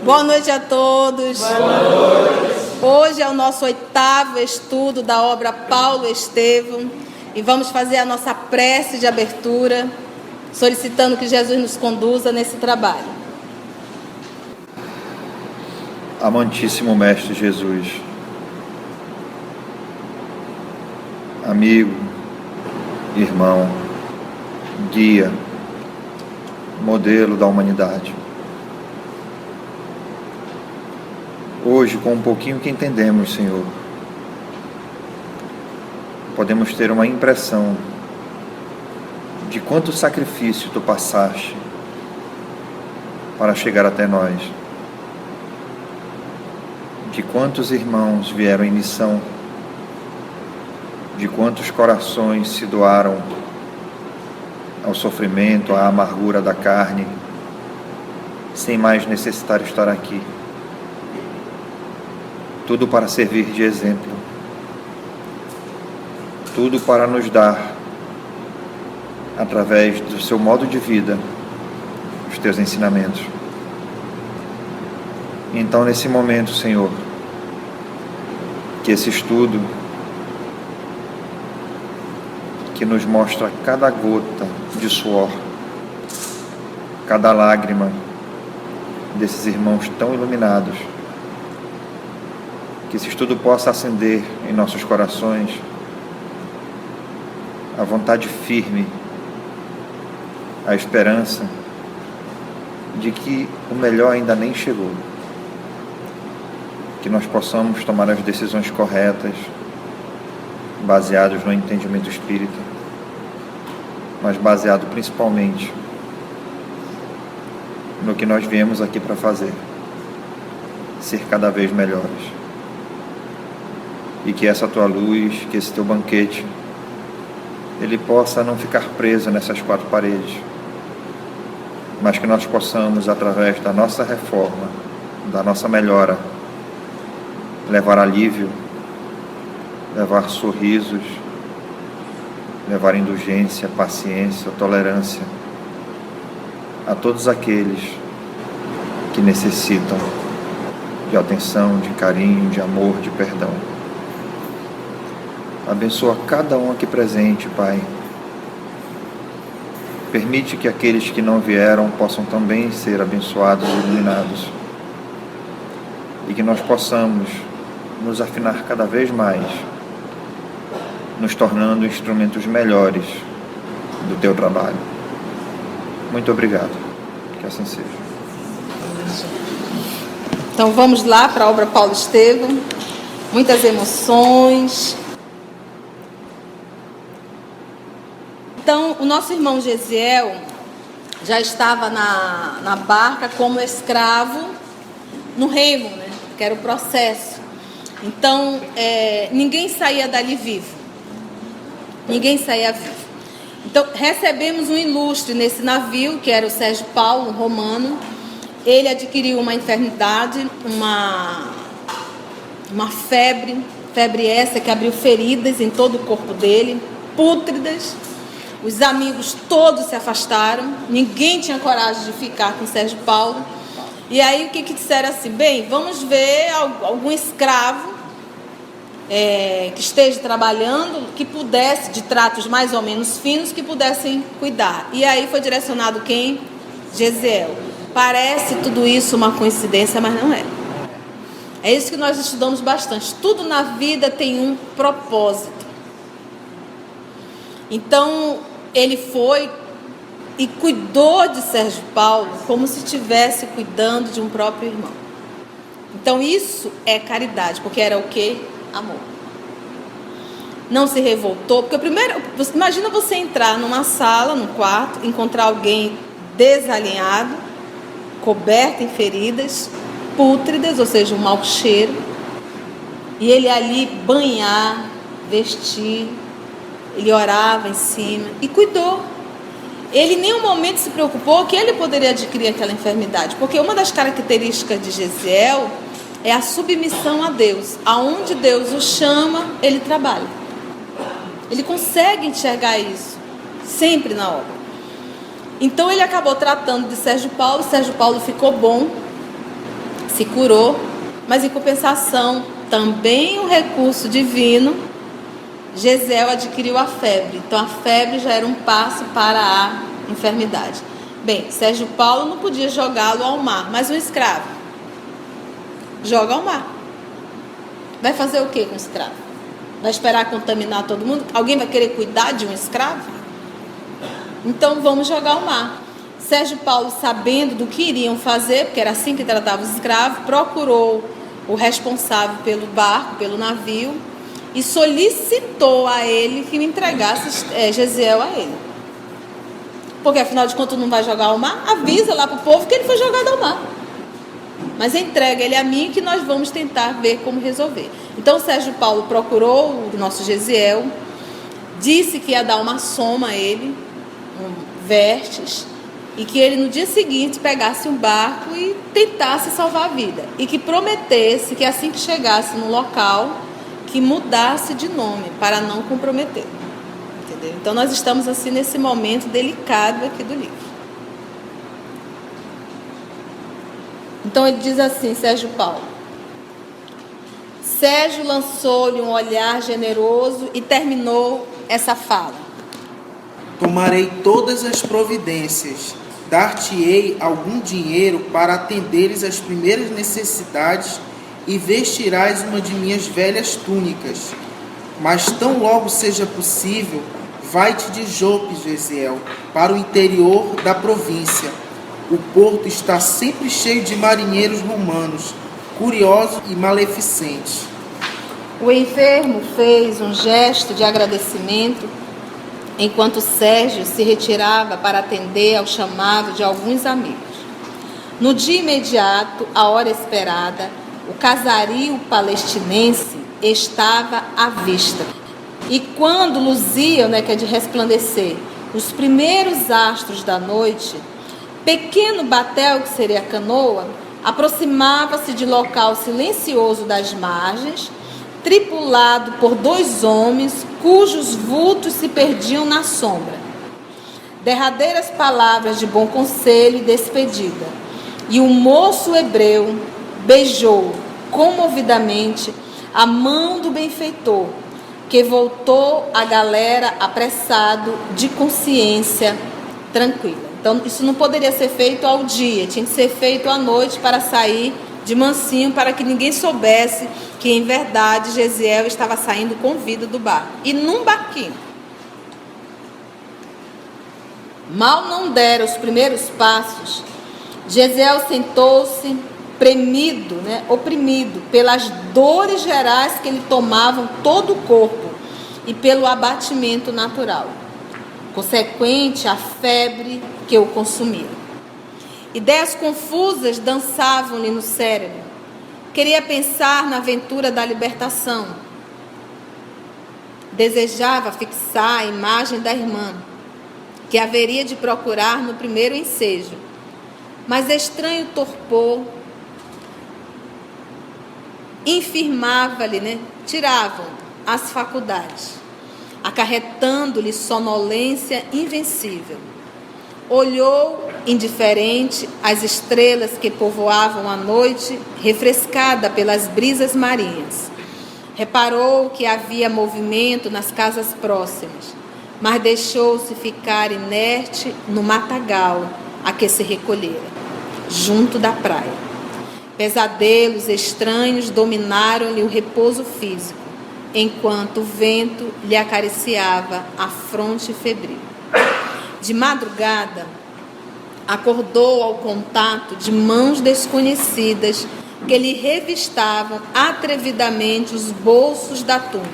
Boa noite a todos. Boa noite. Hoje é o nosso 8º estudo da obra Paulo Estevão e vamos fazer a nossa prece de abertura, solicitando que Jesus nos conduza nesse trabalho. Amantíssimo Mestre Jesus, amigo, irmão, guia, modelo da humanidade. Hoje, com um pouquinho que entendemos, Senhor, podemos ter uma impressão de quanto sacrifício Tu passaste para chegar até nós, de quantos irmãos vieram em missão, de quantos corações se doaram ao sofrimento, à amargura da carne, sem mais necessitar estar aqui. Tudo para servir de exemplo, tudo para nos dar, através do Seu modo de vida, os Teus ensinamentos. Então, nesse momento, Senhor, que esse estudo, que nos mostra cada gota de suor, cada lágrima desses irmãos tão iluminados, que esse estudo possa acender em nossos corações a vontade firme, a esperança de que o melhor ainda nem chegou, que nós possamos tomar as decisões corretas, baseados no entendimento espírita, mas baseado principalmente no que nós viemos aqui para fazer, ser cada vez melhores. E que essa Tua luz, que esse Teu banquete, ele possa não ficar preso nessas 4 paredes, mas que nós possamos, através da nossa reforma, da nossa melhora, levar alívio, levar sorrisos, levar indulgência, paciência, tolerância a todos aqueles que necessitam de atenção, de carinho, de amor, de perdão. Abençoa cada um aqui presente, Pai. Permite que aqueles que não vieram possam também ser abençoados e iluminados. E que nós possamos nos afinar cada vez mais, nos tornando instrumentos melhores do Teu trabalho. Muito obrigado. Que assim seja. Então vamos lá para a obra Paulo Estevão. Muitas emoções. Então, o nosso irmão Gesiel já estava na barca como escravo no remo, né? Que era o processo. Então, ninguém saía dali vivo. Ninguém saía vivo. Então, recebemos um ilustre nesse navio, que era o Sérgio Paulo, um romano. Ele adquiriu uma enfermidade, uma febre essa que abriu feridas em todo o corpo dele, pútridas. Os amigos todos se afastaram, ninguém tinha coragem de ficar com o Sérgio Paulo. E aí o que disseram assim, bem, vamos ver algum escravo que esteja trabalhando, que pudesse, de tratos mais ou menos finos, que pudessem cuidar. E aí foi direcionado quem? Gesiel. Parece tudo isso uma coincidência, mas não é. É isso que nós estudamos bastante. Tudo na vida tem um propósito. Então, ele foi e cuidou de Sérgio Paulo como se estivesse cuidando de um próprio irmão. Então, isso é caridade, porque era o quê? Amor. Não se revoltou, porque primeiro, imagina você entrar numa sala, num quarto, encontrar alguém desalinhado, coberto em feridas, pútridas, ou seja, um mau cheiro, e ele ali banhar, vestir, ele orava em cima e cuidou. Ele em nenhum momento se preocupou que ele poderia adquirir aquela enfermidade, porque uma das características de Gesiel é a submissão a Deus. Aonde Deus o chama, ele trabalha. Ele consegue enxergar isso, sempre na obra. Então ele acabou tratando de Sérgio Paulo ficou bom, se curou, mas em compensação, também um recurso divino, Gesiel adquiriu a febre. Então a febre já era um passo para a enfermidade. Bem, Sérgio Paulo não podia jogá-lo ao mar, mas um escravo joga ao mar. Vai fazer o que com o escravo? Vai esperar contaminar todo mundo? Alguém vai querer cuidar de um escravo? Então vamos jogar ao mar. Sérgio Paulo, sabendo do que iriam fazer, porque era assim que tratava os escravos, procurou o responsável pelo barco, pelo navio, e solicitou a ele que me entregasse Gesiel a ele. Porque afinal de contas não vai jogar ao mar? Avisa lá para o povo que ele foi jogado ao mar. Mas entrega ele a mim que nós vamos tentar ver como resolver. Então Sérgio Paulo procurou o nosso Gesiel, disse que ia dar uma soma a ele, vestes, e que ele no dia seguinte pegasse um barco e tentasse salvar a vida. E que prometesse que assim que chegasse no local, que mudasse de nome para não comprometer. Entendeu? Então nós estamos assim nesse momento delicado aqui do livro. Então ele diz assim, Sérgio Paulo. Sérgio lançou-lhe um olhar generoso e terminou essa fala. Tomarei todas as providências, dar-te-ei algum dinheiro para atenderes às primeiras necessidades e vestirás uma de minhas velhas túnicas. Mas tão logo seja possível, vai-te de Jope, Gesiel, para o interior da província. O porto está sempre cheio de marinheiros romanos, curiosos e maleficentes. O enfermo fez um gesto de agradecimento, enquanto Sérgio se retirava para atender ao chamado de alguns amigos. No dia imediato, à hora esperada, o casario palestinense estava à vista. E quando luziam, que é de resplandecer, os primeiros astros da noite, pequeno batel, que seria a canoa, aproximava-se de local silencioso das margens, tripulado por 2 homens cujos vultos se perdiam na sombra. Derradeiras palavras de bom conselho e despedida. E o moço hebreu beijou comovidamente a mão do benfeitor, que voltou à galera apressado, de consciência tranquila. Então isso não poderia ser feito ao dia, tinha que ser feito à noite para sair de mansinho, para que ninguém soubesse que em verdade Gesiel estava saindo com vida do barco. E num barquinho. Mal não deram os primeiros passos, Gesiel sentou-se oprimido pelas dores gerais que lhe tomavam todo o corpo e pelo abatimento natural, consequente à febre que o consumia. Ideias confusas dançavam-lhe no cérebro. Queria pensar na aventura da libertação. Desejava fixar a imagem da irmã, que haveria de procurar no primeiro ensejo. Mas estranho torpor infirmava-lhe, tiravam as faculdades, acarretando-lhe sonolência invencível. Olhou indiferente as estrelas que povoavam a noite, refrescada pelas brisas marinhas. Reparou que havia movimento nas casas próximas, mas deixou-se ficar inerte no matagal a que se recolhera, junto da praia. Pesadelos estranhos dominaram-lhe o repouso físico, enquanto o vento lhe acariciava a fronte febril. De madrugada, acordou ao contato de mãos desconhecidas que lhe revistavam atrevidamente os bolsos da túnica.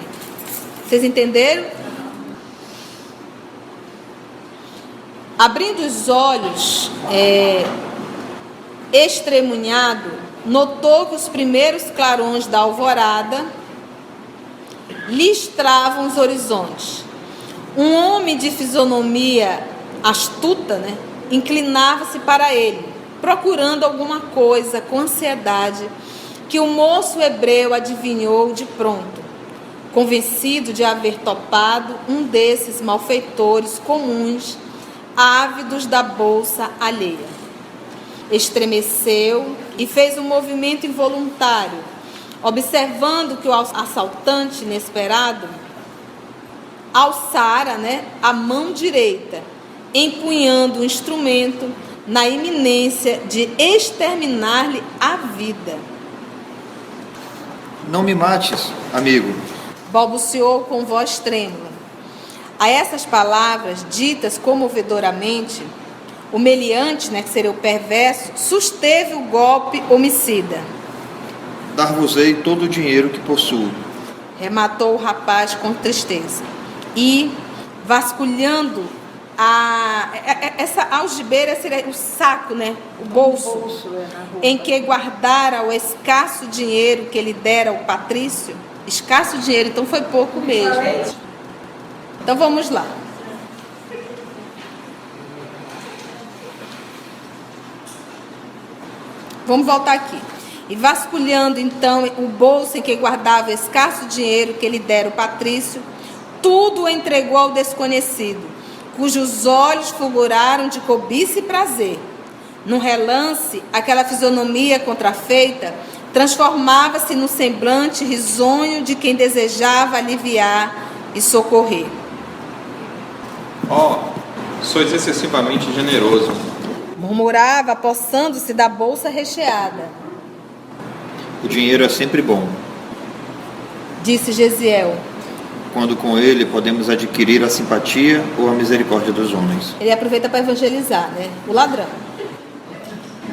Vocês entenderam? Abrindo os olhos, estremunhado, notou que os primeiros clarões da alvorada listravam os horizontes. Um homem de fisionomia astuta, inclinava-se para ele, procurando alguma coisa com ansiedade que o moço hebreu adivinhou de pronto, convencido de haver topado um desses malfeitores comuns, ávidos da bolsa alheia. Estremeceu e fez um movimento involuntário, observando que o assaltante inesperado alçara, a mão direita, empunhando o instrumento na iminência de exterminar-lhe a vida. Não me mates, amigo, balbuciou com voz trêmula. A essas palavras, ditas comovedoramente, o meliante, que seria o perverso, susteve o golpe homicida. Dar-vos-ei todo o dinheiro que possuo, rematou o rapaz com tristeza. E, vasculhando essa algibeira, seria o saco, o bolso em que guardara o escasso dinheiro que lhe dera o patrício. Escasso dinheiro, então foi pouco mesmo. Então vamos lá. Vamos voltar aqui. E vasculhando então o bolso em que guardava o escasso dinheiro que lhe dera o patrício, tudo o entregou ao desconhecido, cujos olhos fulguraram de cobiça e prazer. Num relance, aquela fisionomia contrafeita transformava-se no semblante risonho de quem desejava aliviar e socorrer. Sois excessivamente generoso, murmurava, apossando-se da bolsa recheada. O dinheiro é sempre bom, disse Gesiel, quando com ele podemos adquirir a simpatia ou a misericórdia dos homens. Ele aproveita para evangelizar, o ladrão.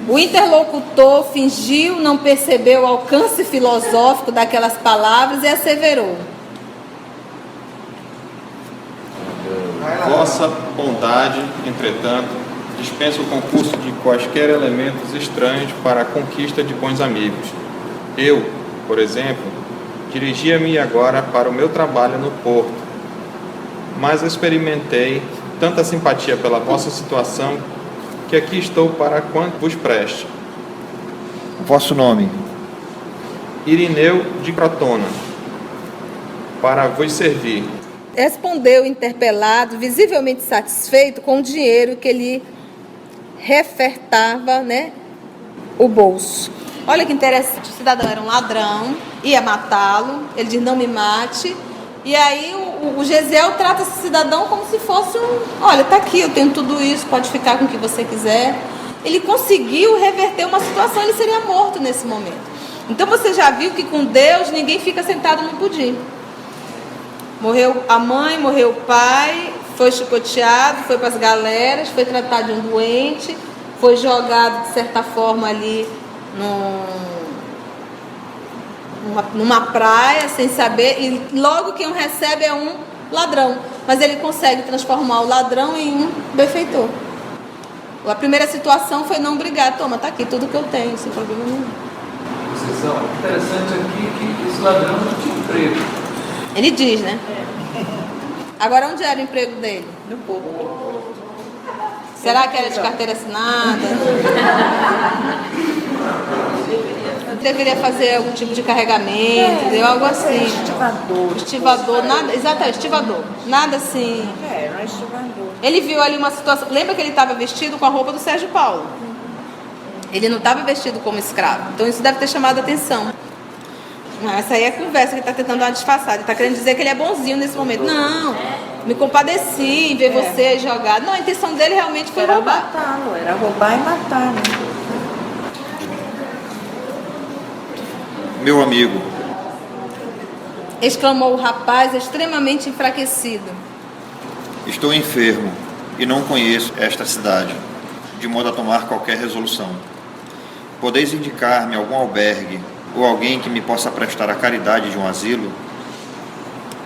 O interlocutor fingiu não perceber o alcance filosófico daquelas palavras e asseverou: vossa bondade, entretanto, dispensa o concurso de quaisquer elementos estranhos para a conquista de bons amigos. Eu, por exemplo, dirigia-me agora para o meu trabalho no porto, mas experimentei tanta simpatia pela vossa situação que aqui estou para quanto vos preste. Vosso nome? Irineu de Crotona, para vos servir. Respondeu o interpelado, visivelmente satisfeito com o dinheiro que lhe refertava, o bolso. Olha que interessante, o cidadão era um ladrão, ia matá-lo, ele diz: não me mate. E aí o Gesiel trata esse cidadão como se fosse olha, tá aqui, eu tenho tudo isso, pode ficar com o que você quiser. Ele conseguiu reverter uma situação, ele seria morto nesse momento. Então você já viu que com Deus ninguém fica sentado no pudim. Morreu a mãe, morreu o pai, foi chicoteado, foi para as galeras, foi tratado de um doente, foi jogado de certa forma ali numa praia, sem saber, e logo quem o recebe é um ladrão, mas ele consegue transformar o ladrão em um benfeitor. A primeira situação foi não brigar, toma, tá aqui tudo que eu tenho, sem problema nenhum. Conceição, interessante aqui que esse ladrão não tinha emprego. Ele diz, Agora, onde era o emprego dele? No povo. Será que era de carteira assinada? Deveria fazer algum tipo de carregamento, algo assim. Estivador, nada, exatamente, estivador. Nada assim. Não é estivador. Ele viu ali uma situação. Lembra que ele estava vestido com a roupa do Sérgio Paulo? Ele não estava vestido como escravo. Então isso deve ter chamado a atenção. Essa aí é a conversa que ele está tentando dar uma disfarçada. Ele está querendo dizer que ele é bonzinho nesse momento. Não, me compadeci em ver você jogado. Não, a intenção dele realmente foi roubar. Matá-lo, era roubar e matar, Meu amigo, exclamou o rapaz, extremamente enfraquecido. Estou enfermo e não conheço esta cidade, de modo a tomar qualquer resolução. Podeis indicar-me algum albergue ou alguém que me possa prestar a caridade de um asilo?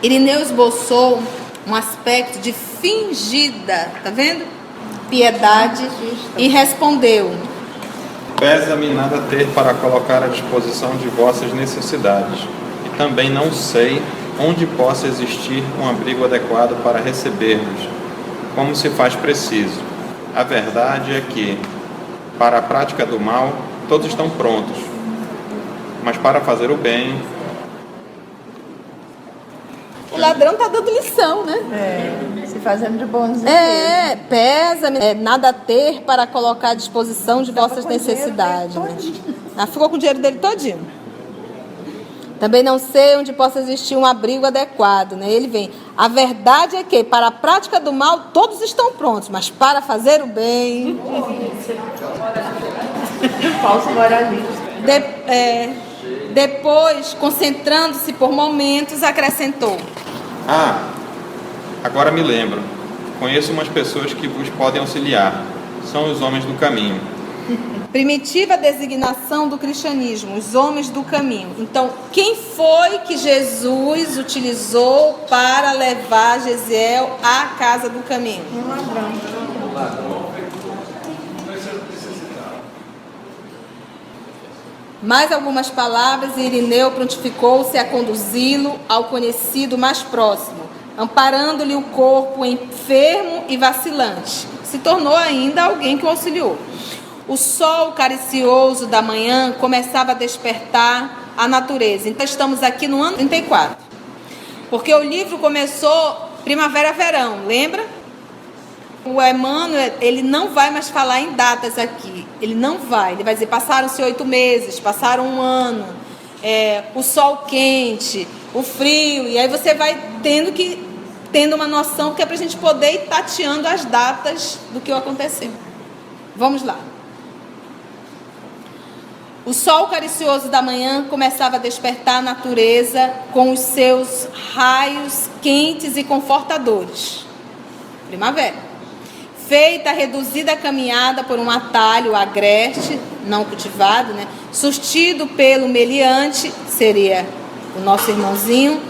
Irineu esboçou um aspecto de fingida, tá vendo? Piedade, e respondeu: Pesa-me nada ter para colocar à disposição de vossas necessidades, e também não sei onde possa existir um abrigo adequado para receber-vos, como se faz preciso. A verdade é que, para a prática do mal, todos estão prontos, mas para fazer o bem... O ladrão está dando lição, né? Se fazendo de bonzinho. Pesa-me nada ter para colocar à disposição de vossas necessidades. Né? Ficou com o dinheiro dele todinho. Também não sei onde possa existir um abrigo adequado, né? Ele vem. A verdade é que, para a prática do mal, todos estão prontos, mas para fazer o bem... Falso moralista. Depois, concentrando-se por momentos, acrescentou: agora me lembro. Conheço umas pessoas que vos podem auxiliar. São os homens do caminho. Primitiva designação do cristianismo, os homens do caminho. Então, quem foi que Jesus utilizou para levar Gesiel à casa do caminho? Um ladrão. Mais algumas palavras e Irineu prontificou-se a conduzi-lo ao conhecido mais próximo, amparando-lhe o corpo enfermo e vacilante. Se tornou ainda alguém que o auxiliou. O sol caricioso da manhã começava a despertar a natureza. Então estamos aqui no ano 34. Porque o livro começou primavera-verão, lembra? O Emmanuel, ele não vai mais falar em datas aqui. Ele não vai. Ele vai dizer, passaram-se 8 meses, passaram um ano, o sol quente, o frio. E aí você vai tendo uma noção que é para a gente poder ir tateando as datas do que aconteceu. Vamos lá. O sol caricioso da manhã começava a despertar a natureza com os seus raios quentes e confortadores. Primavera. Feita a reduzida caminhada por um atalho agreste, não cultivado, né? Sustido pelo meliante, seria o nosso irmãozinho,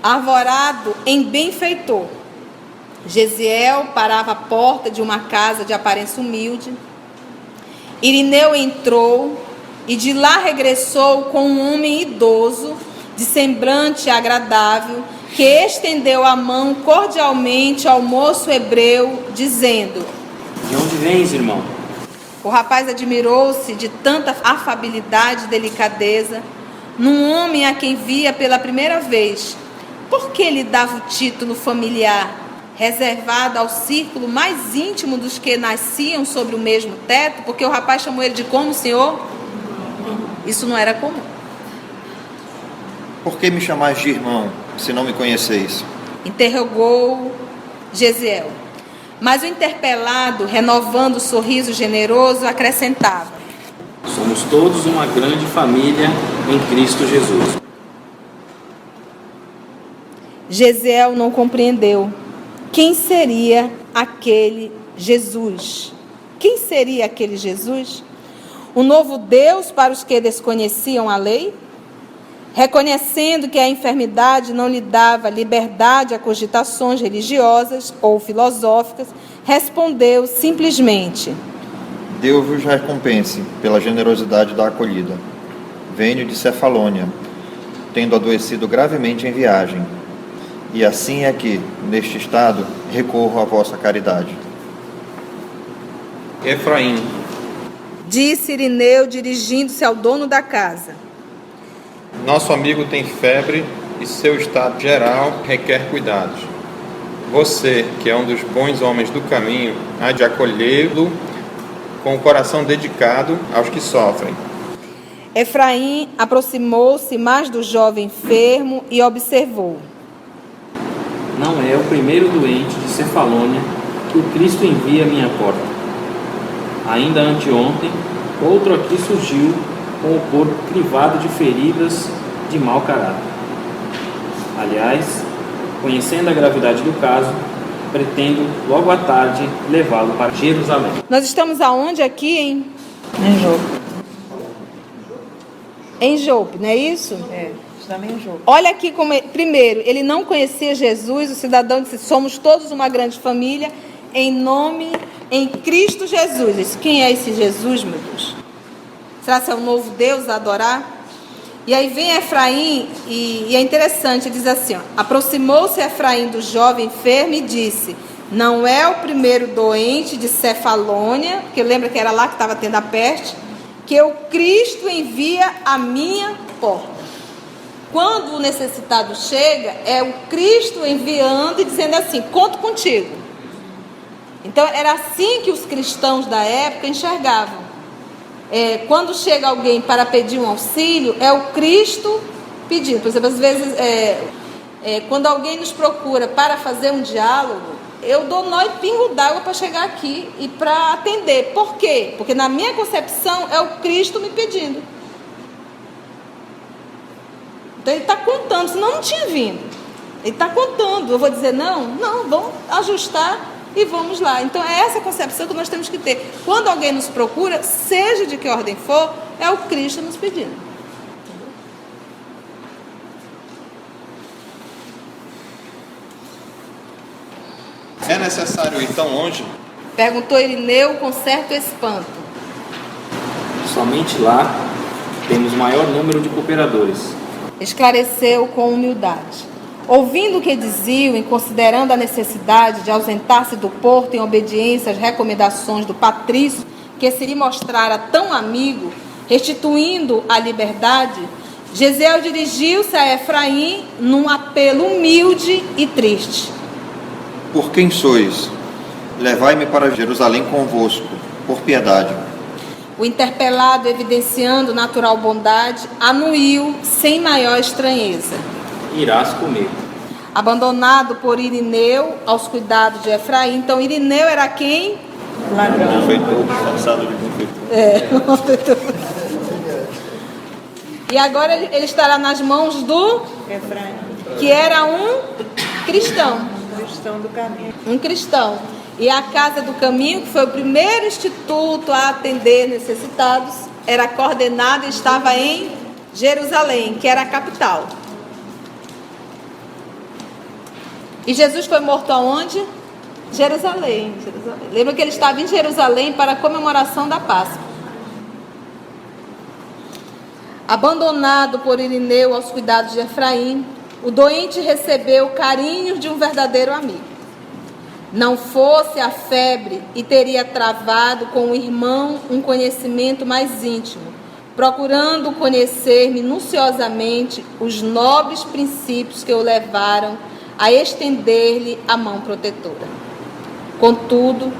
arvorado em benfeitor. Gesiel parava à porta de uma casa de aparência humilde. Irineu entrou e de lá regressou com um homem idoso, de semblante agradável, que estendeu a mão cordialmente ao moço hebreu, dizendo: De onde vens, irmão? O rapaz admirou-se de tanta afabilidade e delicadeza num homem a quem via pela primeira vez. Por que lhe dava o título familiar, reservado ao círculo mais íntimo dos que nasciam sobre o mesmo teto? Porque o rapaz chamou ele de como, senhor? Isso não era comum. Por que me chamais de irmão, se não me conheceis? Interrogou Gesiel. Mas o interpelado, renovando o sorriso generoso, acrescentava: Somos todos uma grande família em Cristo Jesus. Gesiel não compreendeu. Quem seria aquele Jesus? Quem seria aquele Jesus? O novo Deus para os que desconheciam a lei? Reconhecendo que a enfermidade não lhe dava liberdade a cogitações religiosas ou filosóficas, respondeu simplesmente: Deus vos recompense pela generosidade da acolhida. Venho de Cefalônia, tendo adoecido gravemente em viagem. E assim é que, neste estado, recorro à vossa caridade. Efraim. Disse Irineu, dirigindo-se ao dono da casa. Nosso amigo tem febre e seu estado geral requer cuidados. Você, que é um dos bons homens do caminho, há de acolhê-lo com o coração dedicado aos que sofrem. Efraim aproximou-se mais do jovem enfermo e observou: Não é o primeiro doente de Cefalônia que o Cristo envia à minha porta. Ainda anteontem, outro aqui surgiu com o corpo crivado de feridas de mau caráter. Aliás, conhecendo a gravidade do caso, pretendo logo à tarde levá-lo para Jerusalém. Nós estamos aonde aqui, hein? Em jogo. Em Jope, não é isso? Estamos em jogo. Olha aqui como, primeiro, ele não conhecia Jesus, o cidadão disse: somos todos uma grande família em Cristo Jesus. Quem é esse Jesus, meu Deus? Será que é o novo Deus a adorar? E aí vem Efraim, e é interessante, diz assim, ó, aproximou-se Efraim do jovem enfermo e disse, não é o primeiro doente de Cefalônia, porque lembra que era lá que estava tendo a peste, que o Cristo envia à minha porta. Quando o necessitado chega, é o Cristo enviando e dizendo assim, conto contigo. Então era assim que os cristãos da época enxergavam. Quando chega alguém para pedir um auxílio, é o Cristo pedindo. Por exemplo, às vezes, quando alguém nos procura para fazer um diálogo, eu dou nó e pingo d'água para chegar aqui e para atender. Por quê? Porque na minha concepção é o Cristo me pedindo. Então ele está contando, senão não tinha vindo. Ele está contando. Eu vou dizer não, vamos ajustar e vamos lá. Então é essa concepção que nós temos que ter. Quando alguém nos procura, seja de que ordem for, é o Cristo nos pedindo. É necessário ir tão longe? Perguntou Irineu com certo espanto. Somente lá temos maior número de cooperadores. Esclareceu com humildade. Ouvindo o que diziam e considerando a necessidade de ausentar-se do porto em obediência às recomendações do patrício, que se lhe mostrara tão amigo, restituindo a liberdade, Gesiel dirigiu-se a Efraim num apelo humilde e triste. Por quem sois? Levai-me para Jerusalém convosco, por piedade. O interpelado, evidenciando natural bondade, anuiu sem maior estranheza. Irás comigo. Abandonado por Irineu aos cuidados de Efraim. Então Irineu era quem? Ladrão. Benfeitor, disfarçado de benfeitor. E agora ele estará nas mãos do Efraim. que era um cristão. Cristão do caminho. Um cristão. E a Casa do Caminho, que foi o primeiro instituto a atender necessitados, era coordenada e estava em Jerusalém, que era a capital. E Jesus foi morto aonde? Jerusalém. Lembra que ele estava em Jerusalém para a comemoração da Páscoa. Abandonado por Irineu aos cuidados de Efraim, o doente recebeu o carinho de um verdadeiro amigo. Não fosse a febre e teria travado com o irmão um conhecimento mais íntimo, procurando conhecer minuciosamente os nobres princípios que o levaram a estender-lhe a mão protetora. Contudo,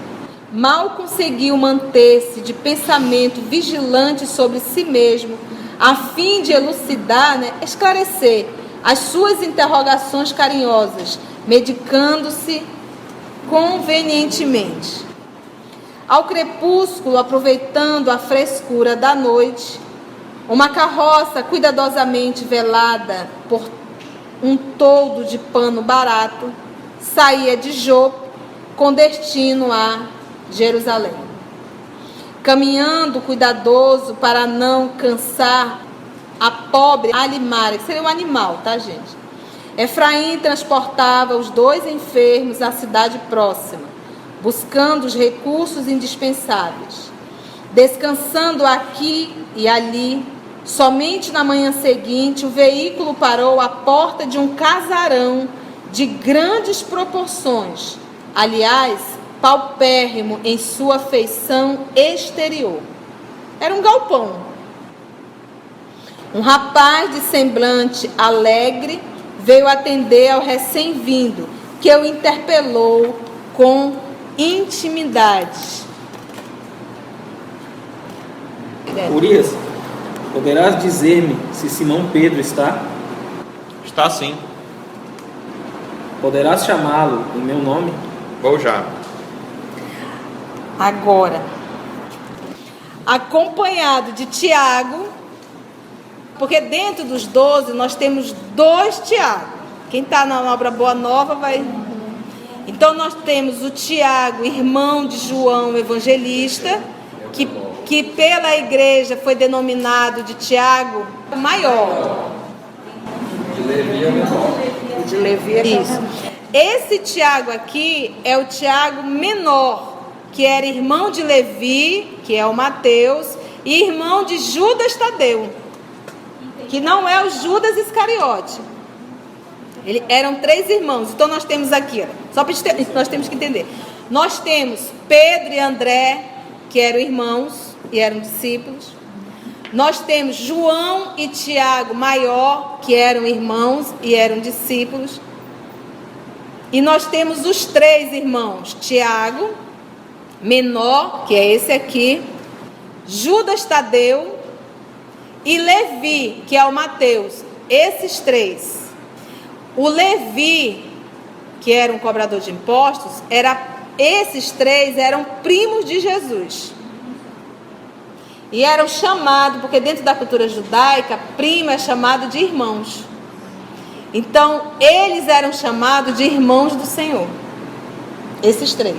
mal conseguiu manter-se de pensamento vigilante sobre si mesmo, a fim de elucidar, esclarecer as suas interrogações carinhosas, medicando-se convenientemente. Ao crepúsculo, aproveitando a frescura da noite, uma carroça cuidadosamente velada por um toldo de pano barato saía de Jope com destino a Jerusalém. Caminhando cuidadoso para não cansar a pobre Alimara, que seria um animal, tá, gente? Efraim transportava os dois enfermos à cidade próxima, buscando os recursos indispensáveis. Descansando aqui e ali, somente na manhã seguinte, o veículo parou à porta de um casarão de grandes proporções, aliás, paupérrimo em sua feição exterior. Era um galpão. Um rapaz de semblante alegre veio atender ao recém-vindo, que o interpelou com intimidade. Urias, poderás dizer-me se Simão Pedro está? Está sim. Poderás chamá-lo em meu nome? Vou já. Agora, acompanhado de Tiago, porque dentro dos 12 nós temos 2 Tiago. Quem está na obra Boa Nova vai... Então nós temos o Tiago, irmão de João Evangelista, que pela igreja foi denominado de Tiago maior. De Levi é menor. O de Levi é Isso. Esse Tiago aqui é o Tiago menor, que era irmão de Levi, que é o Mateus, e irmão de Judas Tadeu, que não é o Judas Iscariote. Eram 3 irmãos. Então nós temos aqui, só para nós temos que entender. Nós temos Pedro e André, que eram irmãos e eram discípulos. Nós temos João e Tiago maior, que eram irmãos e eram discípulos. E nós temos os 3 irmãos, Tiago, menor, que é esse aqui, Judas Tadeu e Levi, que é o Mateus. Esses 3. O Levi, que era um cobrador de impostos, esses 3 eram primos de Jesus. E eram chamados, porque dentro da cultura judaica, primo é chamado de irmãos. Então, eles eram chamados de irmãos do Senhor. Esses 3.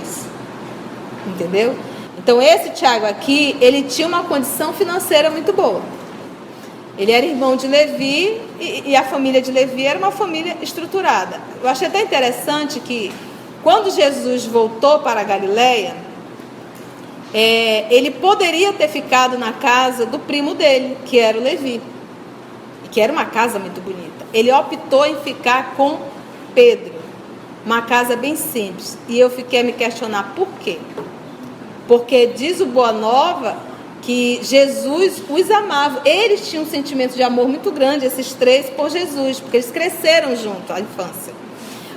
Entendeu? Então, esse Tiago aqui, ele tinha uma condição financeira muito boa. Ele era irmão de Levi e a família de Levi era uma família estruturada. Eu achei até interessante que, quando Jesus voltou para a Galileia, ele poderia ter ficado na casa do primo dele, que era o Levi, que era uma casa muito bonita. Ele optou em ficar com Pedro, uma casa bem simples. E eu fiquei a me questionar por quê? Porque diz o Boa Nova que Jesus os amava. Eles tinham um sentimento de amor muito grande, esses 3, por Jesus, porque eles cresceram junto à infância.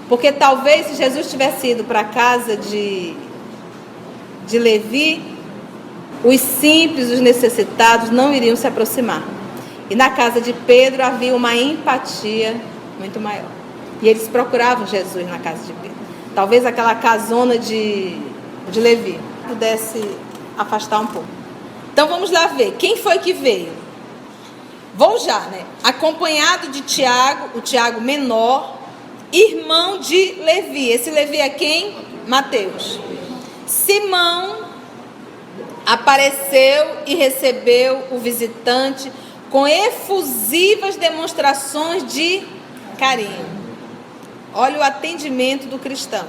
Porque talvez se Jesus tivesse ido para a casa de Levi, os simples, os necessitados não iriam se aproximar. E na casa de Pedro havia uma empatia muito maior. E eles procuravam Jesus na casa de Pedro. Talvez aquela casona de Levi pudesse afastar um pouco. Então vamos lá ver, quem foi que veio? Vamos já, né? Acompanhado de Tiago, o Tiago menor, irmão de Levi. Esse Levi é quem? Mateus. Simão apareceu e recebeu o visitante com efusivas demonstrações de carinho. Olha o atendimento do cristão.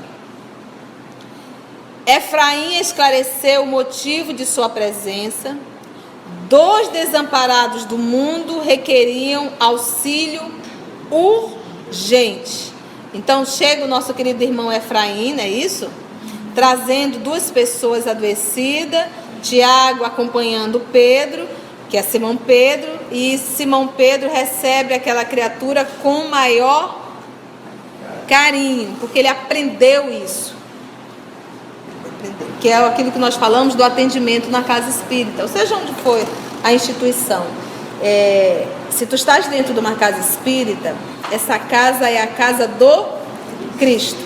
Efraim esclareceu o motivo de sua presença. 2 desamparados do mundo requeriam auxílio urgente. Então chega o nosso querido irmão Efraim, não é isso? Trazendo 2 pessoas adoecidas, Tiago acompanhando Pedro, que é Simão Pedro, e Simão Pedro recebe aquela criatura com maior carinho, porque ele aprendeu isso. Que é aquilo que nós falamos do atendimento na casa espírita, ou seja, onde for a instituição. Se tu estás dentro de uma casa espírita, essa casa é a casa do Cristo.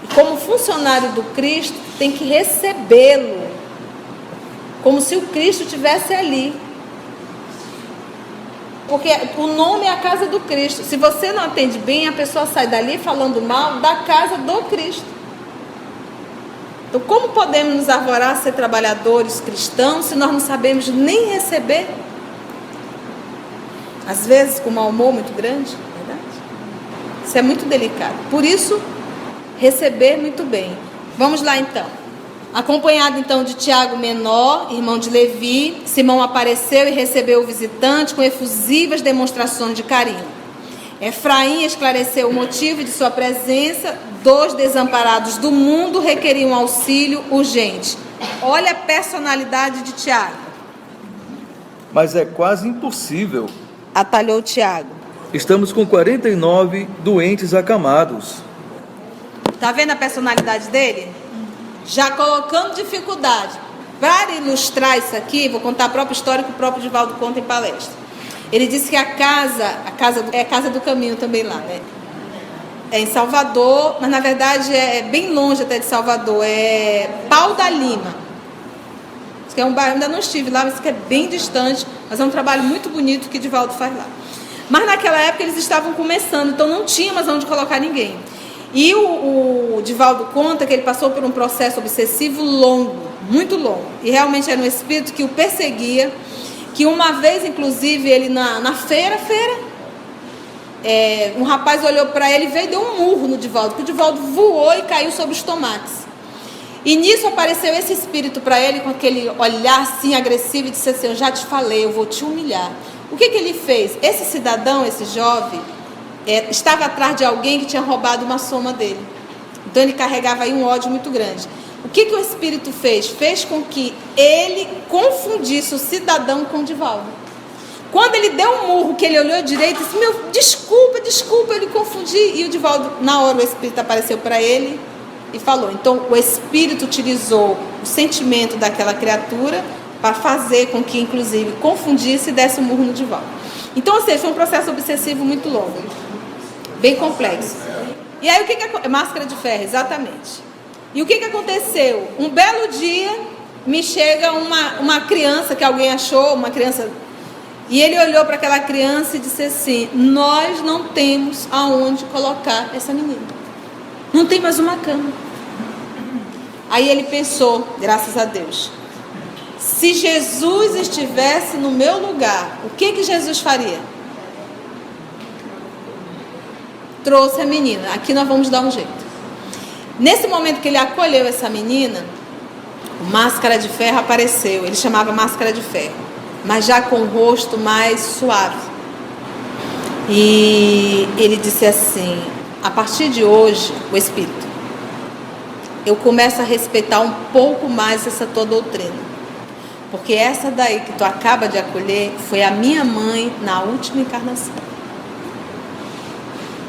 E como funcionário do Cristo, tem que recebê-lo, como se o Cristo estivesse ali. Porque o nome é a casa do Cristo. Se você não atende bem, a pessoa sai dali falando mal da casa do Cristo. Então, como podemos nos arvorar a ser trabalhadores cristãos se nós não sabemos nem receber? Às vezes com um mau humor muito grande, verdade? Isso é muito delicado. Por isso, receber muito bem. Vamos lá então. Acompanhado então de Tiago menor, irmão de Levi, Simão apareceu e recebeu o visitante com efusivas demonstrações de carinho. Efraim esclareceu o motivo de sua presença. 2 desamparados do mundo requeriam auxílio urgente. Olha a personalidade de Tiago. Mas é quase impossível. Atalhou Tiago. Estamos com 49 doentes acamados. Está vendo a personalidade dele? Já colocando dificuldade. Para ilustrar isso aqui, vou contar a própria história que o próprio Divaldo conta em palestra. Ele disse que a casa é a Casa do Caminho também lá, né? É em Salvador, mas na verdade é bem longe até de Salvador. É Pau da Lima. Isso que é um bairro, ainda não estive lá, mas que é bem distante. Mas é um trabalho muito bonito que Divaldo faz lá. Mas naquela época eles estavam começando, então não tinha mais onde colocar ninguém. E o Divaldo conta que ele passou por um processo obsessivo longo, muito longo. E realmente era um espírito que o perseguia, que uma vez, inclusive, ele na feira, um rapaz olhou para ele e veio e deu um murro no Divaldo, porque o Divaldo voou e caiu sobre os tomates. E nisso apareceu esse espírito para ele com aquele olhar assim agressivo e disse assim: eu já te falei, eu vou te humilhar. O que ele fez? Esse cidadão, esse jovem, estava atrás de alguém que tinha roubado uma soma dele. Então ele carregava aí um ódio muito grande. O que o espírito fez? Fez com que ele confundisse o cidadão com o Divaldo. Quando ele deu um murro, que ele olhou direito e disse: meu, desculpa, ele confundi. E o Divaldo, na hora, o espírito apareceu para ele e falou. Então o espírito utilizou o sentimento daquela criatura para fazer com que, inclusive, confundisse e desse um murro no Divaldo. Então, ou seja, foi um processo obsessivo muito longo, bem complexo. E aí o que máscara de ferro, exatamente. E o que aconteceu? Um belo dia me chega uma criança que alguém achou, uma criança, e ele olhou para aquela criança e disse assim: nós não temos aonde colocar essa menina, não tem mais uma cama. Aí ele pensou, graças a Deus, se Jesus estivesse no meu lugar, o que Jesus faria? Trouxe a menina, aqui nós vamos dar um jeito. Nesse momento que ele acolheu essa menina, o Máscara de Ferro apareceu. Ele chamava Máscara de Ferro, mas já com o rosto mais suave. E ele disse assim: a partir de hoje, o Espírito, eu começo a respeitar um pouco mais essa tua doutrina, porque essa daí que tu acaba de acolher foi a minha mãe na última encarnação.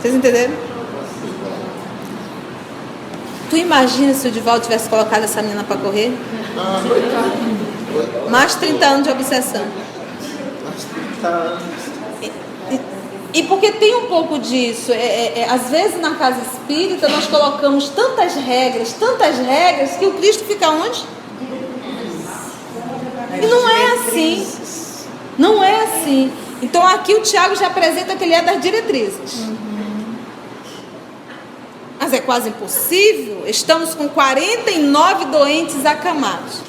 Vocês entenderam? Tu imagina se o Divaldo tivesse colocado essa menina para correr? Mais 30 anos de obsessão. E porque tem um pouco disso. Às vezes na casa espírita nós colocamos tantas regras, que o Cristo fica onde? E não é assim. Não é assim. Então aqui o Tiago já apresenta que ele é das diretrizes. Mas é quase impossível. Estamos com 49 doentes acamados.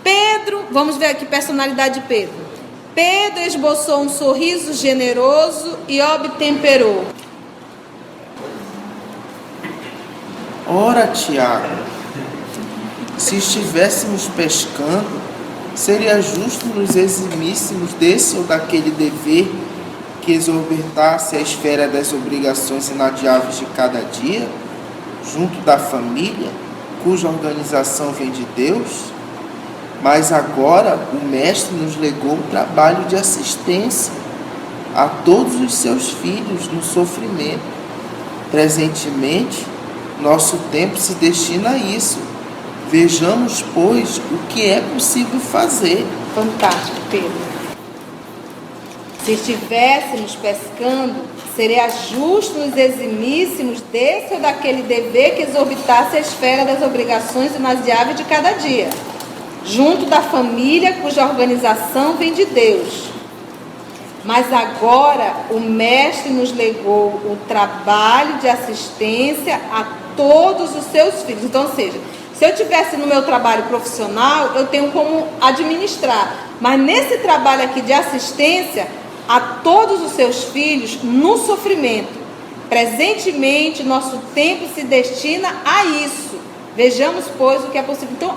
Pedro, vamos ver aqui personalidade de Pedro. Pedro esboçou um sorriso generoso e obtemperou. Ora, Tiago, se estivéssemos pescando, seria justo nos eximíssemos desse ou daquele dever que exorbitasse a esfera das obrigações inadiáveis de cada dia, junto da família, cuja organização vem de Deus? Mas agora o Mestre nos legou o trabalho de assistência a todos os seus filhos no sofrimento. Presentemente, nosso tempo se destina a isso. Vejamos, pois, o que é possível fazer. Fantástico, Pedro. Se estivéssemos pescando, seria justo nos eximíssemos desse ou daquele dever que exorbitasse a esfera das obrigações inadiáveis de cada dia, junto da família cuja organização vem de Deus. Mas agora o Mestre nos legou o trabalho de assistência a todos os seus filhos. Então, ou seja, se eu estivesse no meu trabalho profissional, eu tenho como administrar. Mas nesse trabalho aqui de assistência a todos os seus filhos no sofrimento, presentemente nosso tempo se destina a isso. Vejamos, pois, o que é possível. Então,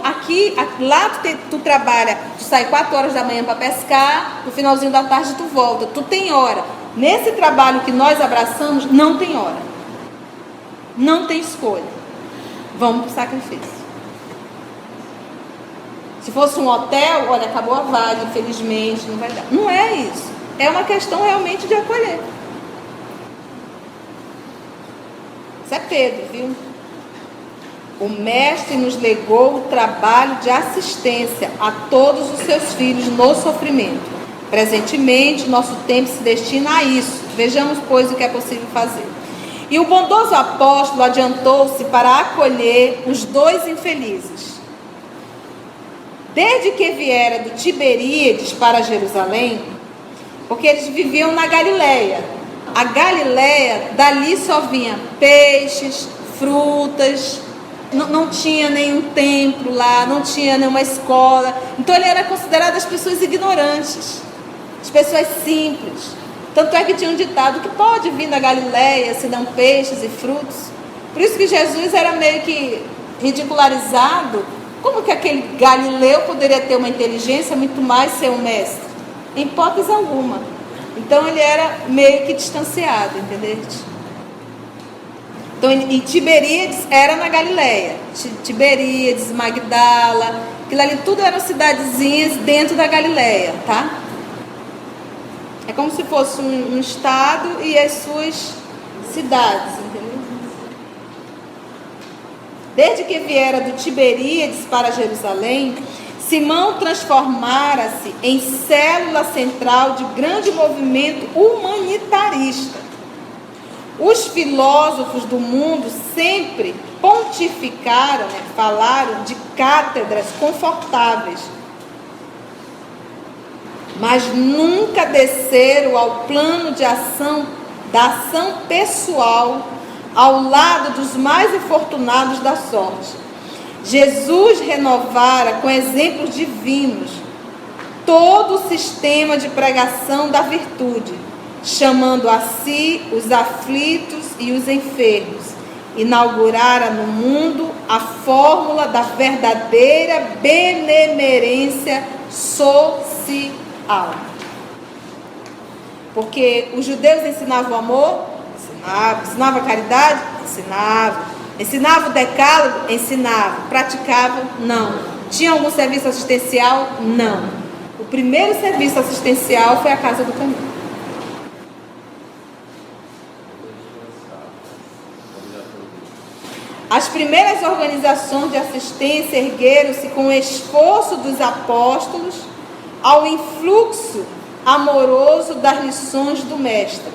lá tu trabalha, tu sai 4 horas da manhã para pescar, no finalzinho da tarde tu volta, tu tem hora. Nesse trabalho que nós abraçamos, não tem hora. Não tem escolha. Vamos para o sacrifício. Se fosse um hotel, olha, acabou a vaga, infelizmente, não vai dar. Não é isso. É uma questão realmente de acolher. Isso é Pedro, viu? O Mestre nos legou o trabalho de assistência a todos os seus filhos no sofrimento. Presentemente, nosso tempo se destina a isso. Vejamos, pois, o que é possível fazer. E o bondoso apóstolo adiantou-se para acolher os 2 infelizes. Desde que viera do Tiberíades para Jerusalém, porque eles viviam na Galileia. A Galileia, dali só vinha peixes, frutas, não tinha nenhum templo lá, não tinha nenhuma escola. Então ele era considerado as pessoas ignorantes, as pessoas simples, Tanto é que tinha um ditado que pode vir da Galileia, se dão peixes e frutos. Por isso que Jesus era meio que ridicularizado. Como que aquele Galileu poderia ter uma inteligência muito mais ser um mestre? Em hipótese alguma. Então ele era meio que distanciado, entendeu? Então, e Tiberíades era na Galileia. Tiberíades, Magdala, aquilo ali tudo eram cidadezinhas dentro da Galileia, tá? É como se fosse um estado e as suas cidades, entendeu? Desde que viera do Tiberíades para Jerusalém, Simão transformara-se em célula central de grande movimento humanitarista. Os filósofos do mundo sempre pontificaram, falaram de cátedras confortáveis, mas nunca desceram ao plano de ação, da ação pessoal, ao lado dos mais infortunados da sorte. Jesus renovara com exemplos divinos todo o sistema de pregação da virtude, chamando a si os aflitos e os enfermos. Inaugurara no mundo a fórmula da verdadeira benemerência social. Porque os judeus ensinavam o amor? Ensinavam a caridade? Ensinavam o decálogo? Ensinavam. Praticavam? Não. Tinha algum serviço assistencial? Não. O primeiro serviço assistencial foi a Casa do Caminho. As primeiras organizações de assistência ergueram-se com o esforço dos apóstolos ao influxo amoroso das lições do Mestre.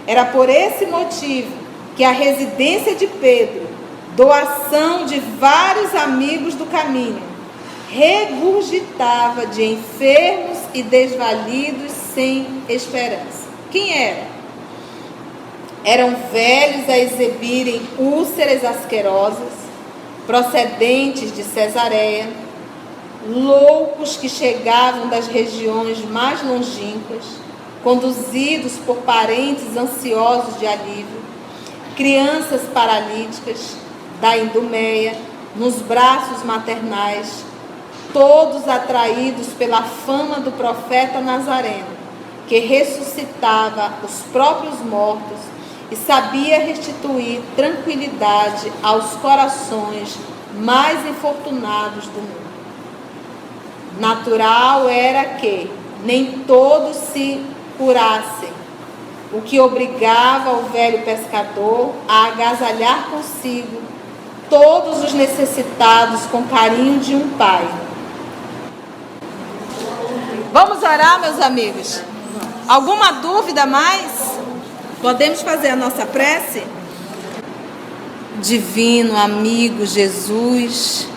Era por esse motivo que a residência de Pedro, doação de vários amigos do caminho, regurgitava de enfermos e desvalidos sem esperança. Quem era? Eram velhos a exibirem úlceras asquerosas, procedentes de Cesareia, loucos que chegavam das regiões mais longínquas, conduzidos por parentes ansiosos de alívio, crianças paralíticas da Idumeia, nos braços maternais, todos atraídos pela fama do profeta Nazareno, que ressuscitava os próprios mortos e sabia restituir tranquilidade aos corações mais infortunados do mundo. Natural era que nem todos se curassem, o que obrigava o velho pescador a agasalhar consigo todos os necessitados com carinho de um pai. Vamos orar, meus amigos? Alguma dúvida mais? Podemos fazer a nossa prece? Divino amigo Jesus,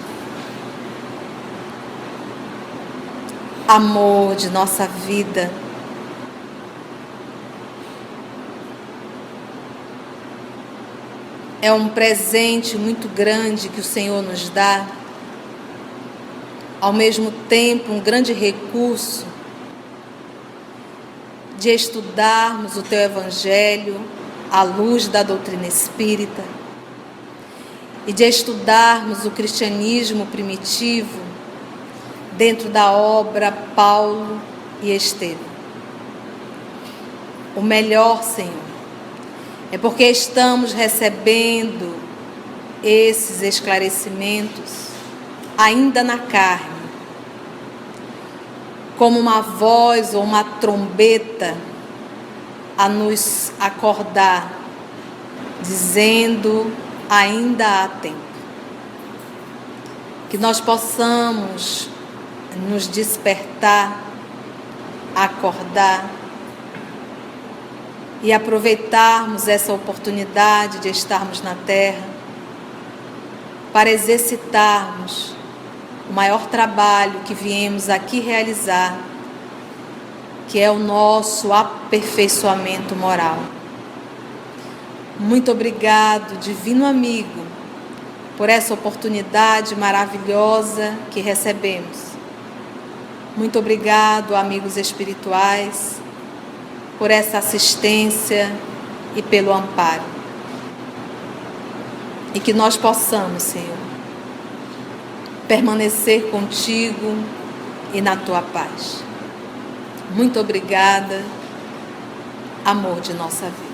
amor de nossa vida, é um presente muito grande que o Senhor nos dá, ao mesmo tempo um grande recurso de estudarmos o Teu Evangelho à luz da doutrina espírita e de estudarmos o cristianismo primitivo dentro da obra Paulo e Estevão. O melhor, Senhor, é porque estamos recebendo esses esclarecimentos ainda na carne, como uma voz ou uma trombeta a nos acordar, dizendo: ainda há tempo. Que nós possamos nos despertar, acordar e aproveitarmos essa oportunidade de estarmos na Terra para exercitarmos o maior trabalho que viemos aqui realizar, que é o nosso aperfeiçoamento moral. Muito obrigado, divino amigo, por essa oportunidade maravilhosa que recebemos. Muito obrigado, amigos espirituais, por essa assistência e pelo amparo. E que nós possamos, Senhor, permanecer contigo e na tua paz. Muito obrigada, amor de nossa vida.